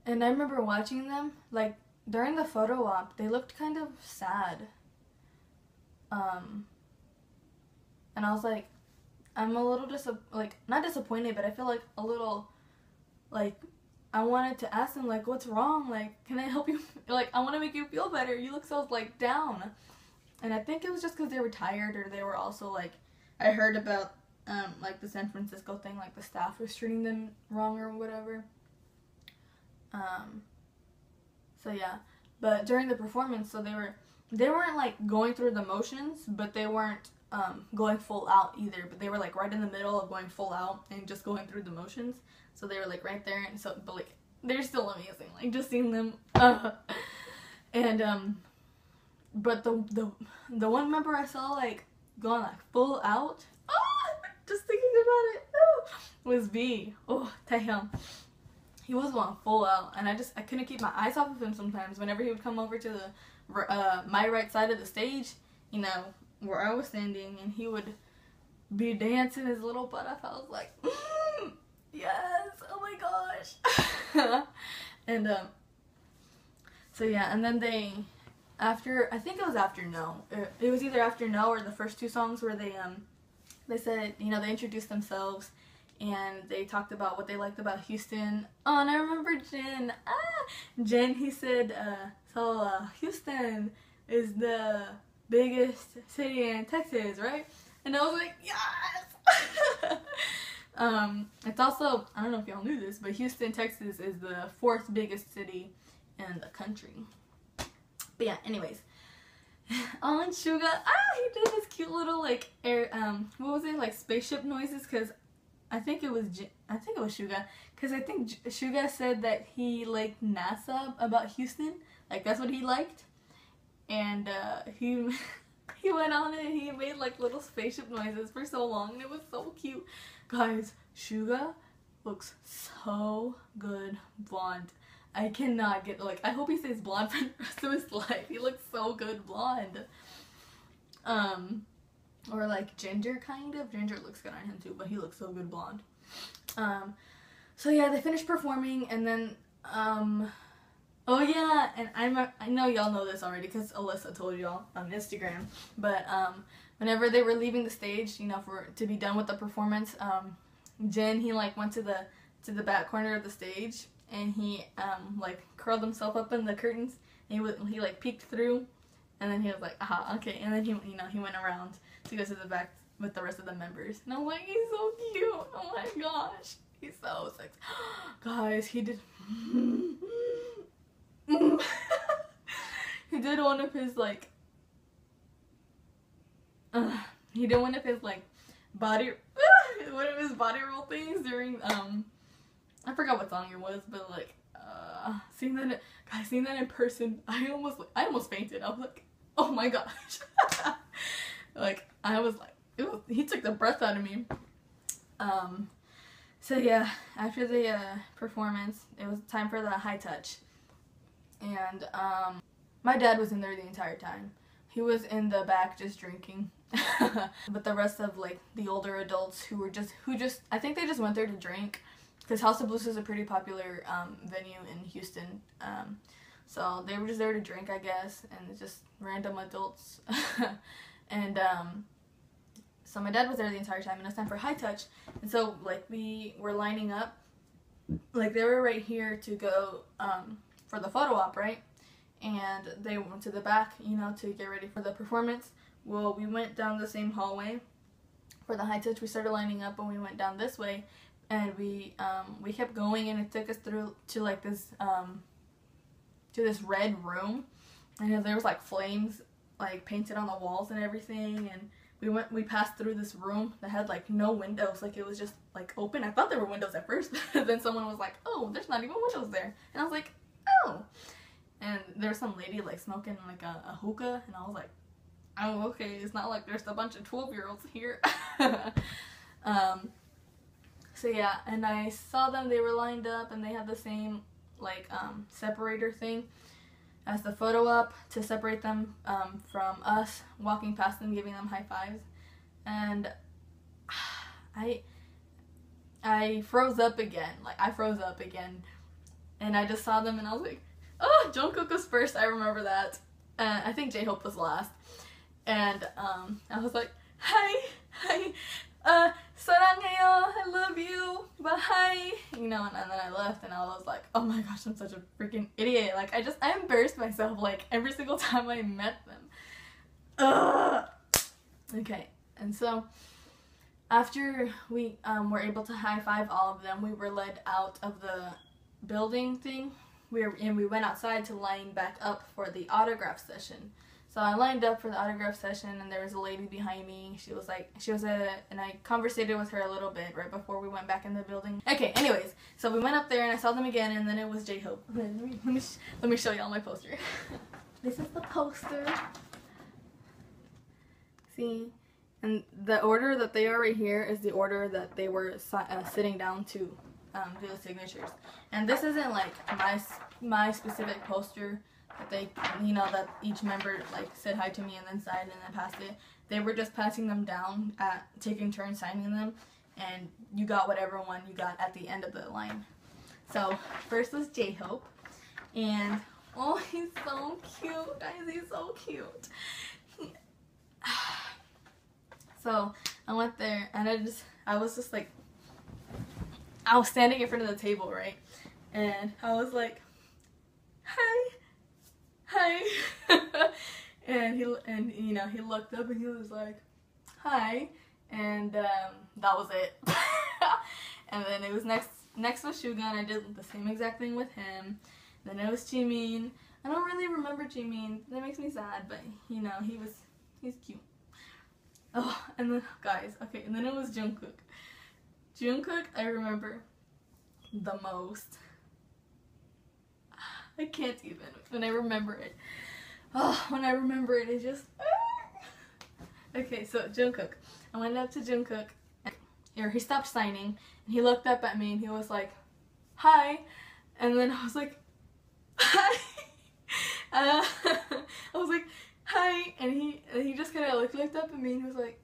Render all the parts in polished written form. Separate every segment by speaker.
Speaker 1: And I remember watching them, like, during the photo op, they looked kind of sad. And I was like, I'm a little not disappointed, but I feel like a little, like, I wanted to ask them, like, what's wrong? Like, can I help you? Like, I want to make you feel better. You look so, like, down. And I think it was just because they were tired, or they were also, like, I heard about, like, the San Francisco thing, like, the staff was treating them wrong or whatever. So, yeah. But during the performance, so they weren't, like, going through the motions, but they weren't, going full out either. But they were, like, right in the middle of going full out and just going through the motions. So they were, like, right there, and so, but, like, they're still amazing, like, just seeing them, and, but the one member I saw, like, going, like, full out, just thinking about it, was B. Oh, Taehyung. He was going full out, and I couldn't keep my eyes off of him sometimes. Whenever he would come over to the, my right side of the stage, you know, where I was standing, and he would be dancing his little butt off, I was like, yes, oh my gosh. And so yeah, and then I think it was after No. It was either after No or the first two songs where they said, you know, they introduced themselves and they talked about what they liked about Houston. Oh, and I remember Jen, he said, Houston is the biggest city in Texas, right? And I was like, yes! It's also, I don't know if y'all knew this, but Houston, Texas is the 4th biggest city in the country. But yeah, anyways. On Suga, he did this cute little, like, what was it, like, spaceship noises, because I think it was Suga, because I think Suga said that he liked NASA about Houston, like, that's what he liked, and, he went on it and he made, like, little spaceship noises for so long, and it was so cute. Guys, Suga looks so good blonde. I cannot get, like, I hope he stays blonde for the rest of his life. He looks so good blonde. Or, like, Ginger, kind of. Ginger looks good on him, too, but he looks so good blonde. So, yeah, they finished performing, and then, oh, yeah, and I know y'all know this already, because Alyssa told y'all on Instagram, but, whenever they were leaving the stage, you know, to be done with the performance, Jin, he, like, went to the back corner of the stage, and he, like, curled himself up in the curtains, and he like, peeked through, and then he was like, aha, okay, and then he, you know, he went around to go to the back with the rest of the members, and I'm like, he's so cute, oh my gosh, he's so sexy. Guys, he did, he did one of his, like, body, one of his body roll things during, I forgot what song it was, but, like, seeing that in person, I almost fainted. I was like, oh my gosh. Like, I was like, he took the breath out of me. So yeah, after the, performance, it was time for the high touch. And, my dad was in there the entire time. He was in the back just drinking. But the rest of, like, the older adults who just, I think they just went there to drink. Because House of Blues is a pretty popular venue in Houston, so they were just there to drink, I guess, and it's just random adults. And so my dad was there the entire time, and it was time for high touch. And so, like, we were lining up, like, they were right here to go for the photo op, right? And they went to the back, you know, to get ready for the performance. Well, we went down the same hallway for the high touch. We started lining up, and we went down this way. And we kept going, and it took us through to, like, this, to this red room, and there was, like, flames, like, painted on the walls and everything, and we passed through this room that had, like, no windows, like, it was just, like, open. I thought there were windows at first, but then someone was like, oh, there's not even windows there, and I was like, oh, and there was some lady, like, smoking, like, a hookah, and I was like, oh, okay, it's not like there's a bunch of 12-year-olds here. So yeah, and I saw them, they were lined up, and they had the same, like, separator thing as the photo op to separate them from us, walking past them, giving them high fives. And I froze up again. Like, I froze up again. and I just saw them and I was like, oh, Jungkook was first, I remember that. I think J-Hope was last. And I was like, hi, 사랑해요, I love you, bye, you know, and then I left and I was like, oh my gosh, I'm such a freaking idiot. Like, I embarrassed myself like every single time I met them. Ugh. Okay, and so after we were able to high-five all of them, we were led out of the building thing. We went outside to line back up for the autograph session. So I lined up for the autograph session, and there was a lady behind me. And I conversated with her a little bit right before we went back in the building. Okay, anyways, so we went up there and I saw them again, and then it was J-Hope. Let me show y'all my poster. This is the poster. See? And the order that they are right here is the order that they were sitting down to do the signatures. And this isn't like my specific poster that they, you know, that each member like said hi to me and then signed and then passed it. They were just passing them down, taking turns signing them, and you got whatever one you got at the end of the line. So first was J-Hope, and oh, he's so cute, guys. He's so cute. So I went there and I was standing in front of the table, right? And I was like, hi. and he looked up and he was like, hi. And that was it. And then it was next was Suga, and I did the same exact thing with him. Then it was Jimin. I don't really remember Jimin. That makes me sad, but you know, he's cute. Oh, and then, guys, okay, and then it was Jungkook. Jungkook, I remember the most. I can't even, when I remember it. Oh, when I remember it, it just... Okay, so Jungkook. I went up to Jungkook, and he stopped signing, and he looked up at me, and he was like, hi. And then I was like, hi. I was like, hi, and he just kind of looked up at me and he was like,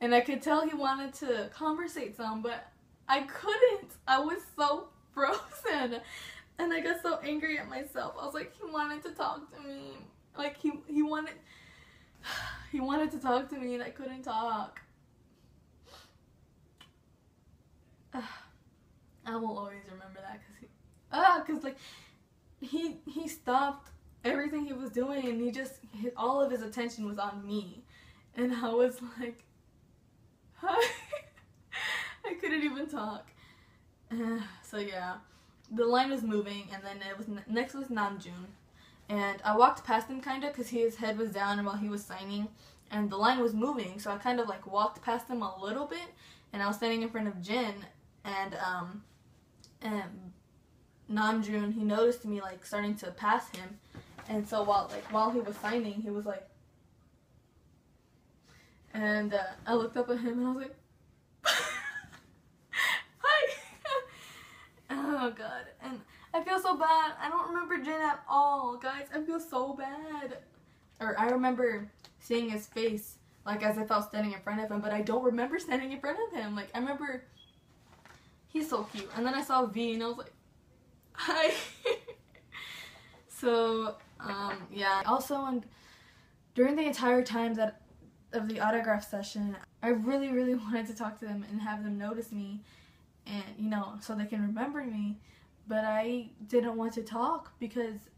Speaker 1: and I could tell he wanted to conversate some, but I couldn't. I was so frozen, and I got so angry at myself. I was like, he wanted to talk to me, like he wanted to talk to me, and I couldn't talk. I will always remember that because like he stopped everything he was doing, and all of his attention was on me, and I was like, hi. I couldn't even talk. So yeah, the line was moving, and then next was Namjoon, and I walked past him kinda because his head was down while he was signing, and the line was moving, so I kind of like walked past him a little bit, and I was standing in front of Jin, and Namjoon, he noticed me like starting to pass him. And so while he was signing, he was like, and I looked up at him and I was like, hi. Oh god, and I feel so bad. I don't remember Jin at all, guys. I feel so bad. Or I remember seeing his face like as if I was standing in front of him, but I don't remember standing in front of him. Like, I remember he's so cute. And then I saw V and I was like, hi. So yeah, also during the entire time of the autograph session, I really wanted to talk to them and have them notice me, and you know, so they can remember me, but I didn't want to talk because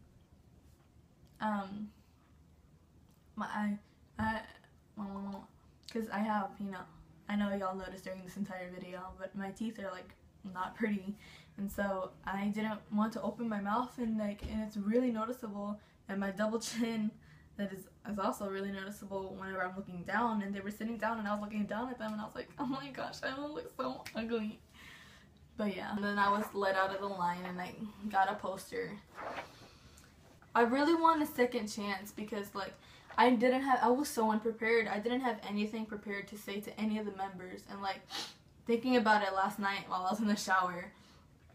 Speaker 1: because I have, you know, I know y'all noticed during this entire video, but my teeth are like not pretty, and so I didn't want to open my mouth, and it's really noticeable, and my double chin that is also really noticeable whenever I'm looking down, and they were sitting down and I was looking down at them, and I was like, oh my gosh, I look so ugly. But yeah, and then I was let out of the line and I got a poster. I really want a second chance because like I was so unprepared. I didn't have anything prepared to say to any of the members, and like thinking about it last night while I was in the shower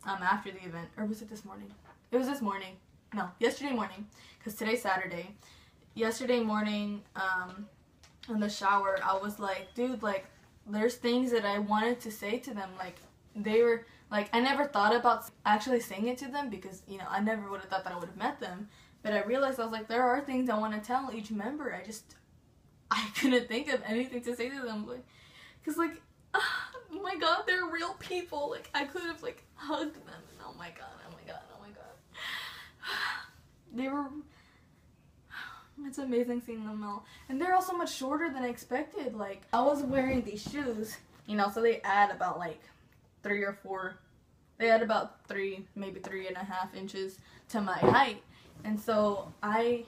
Speaker 1: after the event, or was it this morning? It was this morning. No, yesterday morning, because today's Saturday. Yesterday morning, in the shower, I was like, dude, like, there's things that I wanted to say to them. Like, they were, Like, I never thought about actually saying it to them because, you know, I never would have thought that I would have met them. But I realized, I was like, there are things I want to tell each member. I couldn't think of anything to say to them. Like, because, like, oh my god, they're real people. Like, I could have, like, hugged them. Oh my god, oh my god, oh my god. They were... It's amazing seeing them all. And they're all so much shorter than I expected. Like, I was wearing these shoes, you know, so they add about, like, 3 or 4. They add about 3, maybe 3.5 inches to my height. And so I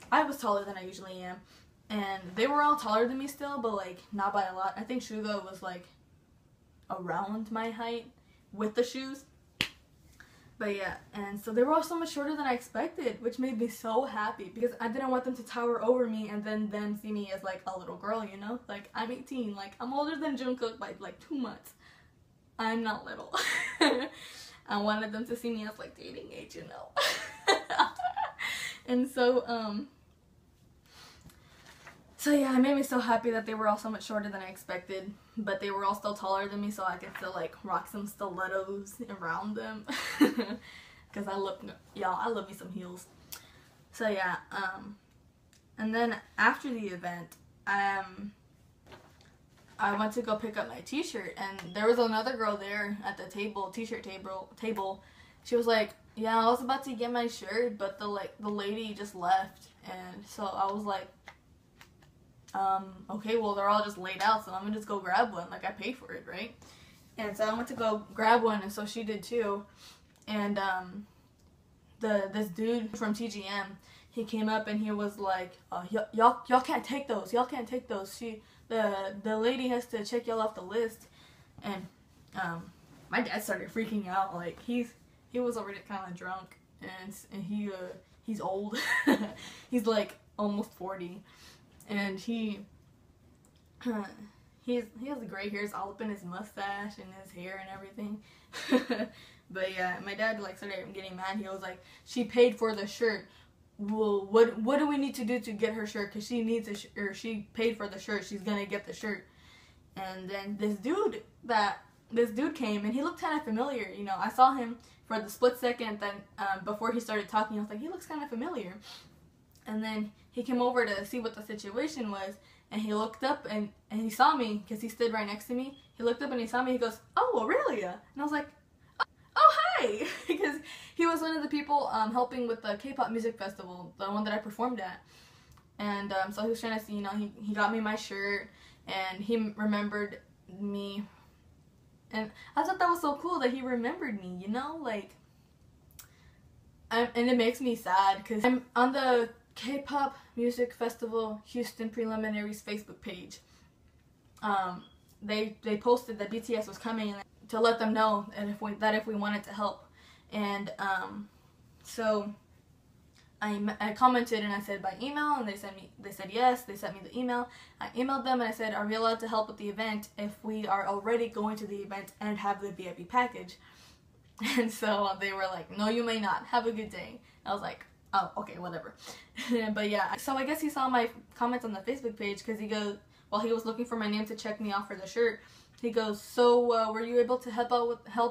Speaker 1: was taller than I usually am. And they were all taller than me still, but, like, not by a lot. I think Shugo was, like, around my height with the shoes. But yeah, and so they were all so much shorter than I expected, which made me so happy because I didn't want them to tower over me and then them see me as, like, a little girl, you know? Like, I'm 18, like, I'm older than Jungkook by, like, 2 months. I'm not little. I wanted them to see me as, like, dating age, you know? And so yeah, it made me so happy that they were all so much shorter than I expected, but they were all still taller than me, so I could still, like, rock some stilettos around them. Because I love me some heels. So yeah, and then after the event, I went to go pick up my t-shirt, and there was another girl there at the t-shirt table. She was like, yeah, I was about to get my shirt, but the lady just left, and so I was like, okay, well, they're all just laid out, so I'm gonna just go grab one. Like, I paid for it, right? And so I went to go grab one, and so she did too. And this dude from TGM, he came up and he was like, y'all can't take those. Y'all can't take those. The lady has to check y'all off the list. And my dad started freaking out. Like, he was already kind of drunk, and he's old. He's like almost 40. And he has gray hairs all up in his mustache and his hair and everything. But yeah, my dad, like, started getting mad. He was like, she paid for the shirt. Well, what do we need to do to get her shirt? Because she needs or she paid for the shirt. She's gonna get the shirt. And then this dude came, and he looked kind of familiar. You know, I saw him for the split second. Then before he started talking, I was like, he looks kind of familiar. And then he came over to see what the situation was, and he looked up and he saw me because he stood right next to me. He looked up and he saw me. He goes, "Oh, Aurelia," and I was like, "Oh, hi," because he was one of the people helping with the K-pop music festival, the one that I performed at. And so he was trying to see, you know, he got me my shirt, and he remembered me, and I thought that was so cool that he remembered me, you know, like. And it makes me sad because I'm on the K-pop Music Festival Houston Preliminaries Facebook page. They posted that BTS was coming to let them know that if we wanted to help, and so I commented and I said by email, and they said yes. They sent me the email. I emailed them and I said, are we allowed to help with the event if we are already going to the event and have the VIP package? And so they were like, no, you may not. Have a good day. I was like, oh, okay, whatever. But yeah, so I guess he saw my comments on the Facebook page because he goes, while he was looking for my name to check me off for the shirt, he goes, so were you able to help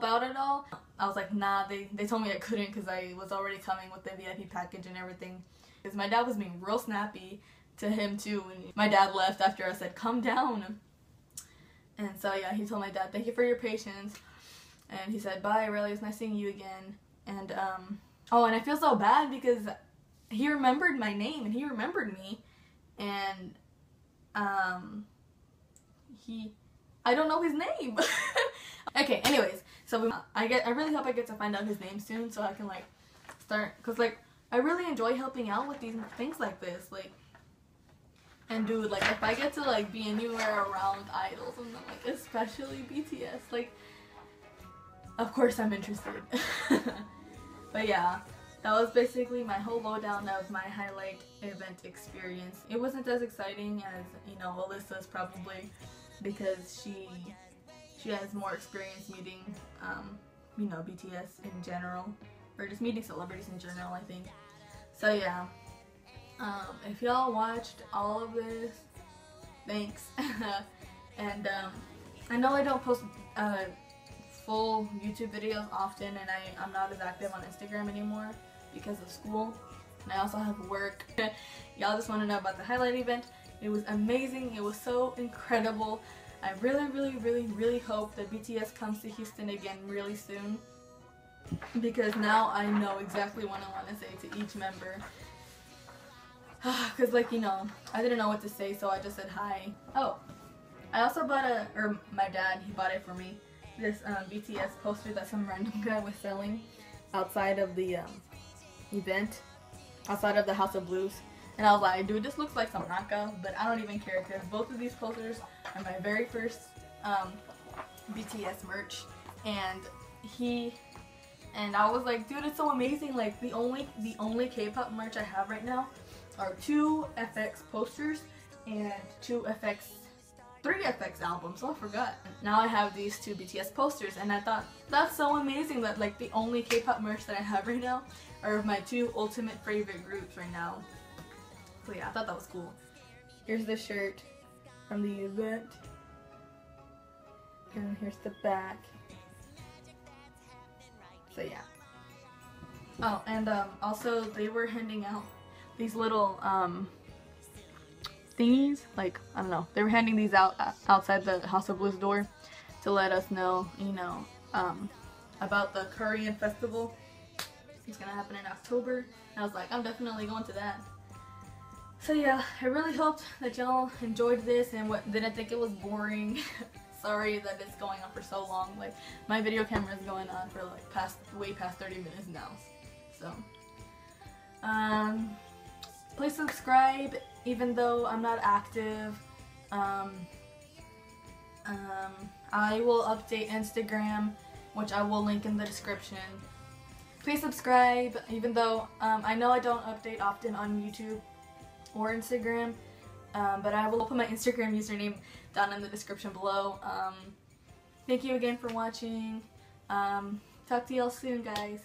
Speaker 1: out at all? I was like, nah, they told me I couldn't because I was already coming with the VIP package and everything. Because my dad was being real snappy to him too, and my dad left after I said, calm down. And so yeah, he told my dad, thank you for your patience. And he said, bye, really, it's nice seeing you again. And, oh, and I feel so bad because he remembered my name and he remembered me. And, I don't know his name. Okay, anyways, so I really hope I get to find out his name soon so I can, like, start, because, like, I really enjoy helping out with these things like this, like, and dude, like, if I get to, like, be anywhere around idols, and, like, especially BTS, like, of course I'm interested. But yeah, that was basically my whole lowdown of my highlight event experience. It wasn't as exciting as, you know, Alyssa's probably, because she has more experience meeting, you know, BTS in general, or just meeting celebrities in general, I think. So yeah, if y'all watched all of this, thanks. And I know I don't post full YouTube videos often, and I'm not as active on Instagram anymore because of school, and I also have work. Y'all just want to know about the highlight event. It was amazing. It was so incredible. I really hope that BTS comes to Houston again really soon, because now I know exactly what I want to say to each member. Because, like, you know, I didn't know what to say, so I just said hi. Oh, I also bought my dad, he bought it for me, this BTS poster that some random guy was selling outside of the event, outside of the House of Blues. And I was like, dude, this looks like some knockoff, but I don't even care, because both of these posters are my very first BTS merch. And I was like, dude, it's so amazing. Like, the only K-pop merch I have right now are 2 FX posters and 3 FX albums. Oh, I forgot. Now I have these 2 BTS posters, and I thought that's so amazing that, like, the only K-pop merch that I have right now are of my 2 ultimate favorite groups right now. So yeah, I thought that was cool. Here's the shirt from the event, and here's the back. So yeah. Oh, and also they were handing out these little thingies, like, I don't know, they were handing these out outside the House of Blues door to let us know, you know, about the Korean festival. It's gonna happen in October, and I was like, I'm definitely going to that. So yeah, I really hoped that y'all enjoyed this and didn't think it was boring. Sorry that it's going on for so long. Like, my video camera is going on for like way past 30 minutes now. So please subscribe, even though I'm not active. I will update Instagram, which I will link in the description. Please subscribe, even though I know I don't update often on YouTube or Instagram, but I will put my Instagram username down in the description below. Thank you again for watching. Talk to y'all soon, guys.